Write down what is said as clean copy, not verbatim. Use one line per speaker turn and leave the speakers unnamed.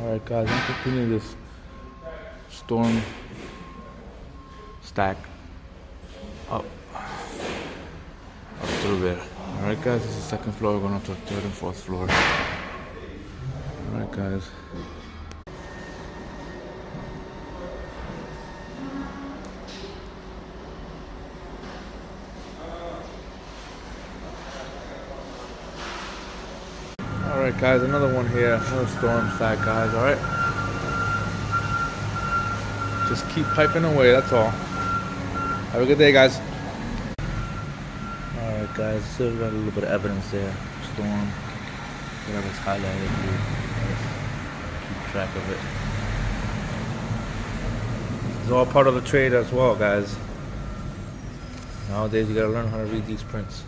Alright guys, I'm continuing this storm stack up through there. Alright guys, this is the second floor, we're going up to the third and fourth floor. Alright guys. Alright guys, another one here, another storm stack guys, alright? Just keep piping away, that's all. Have a good day guys. Alright guys, still got a little bit of evidence there. Storm, whatever's highlighted here. Keep track of it. It's all part of the trade as well guys. Nowadays you gotta learn how to read these prints.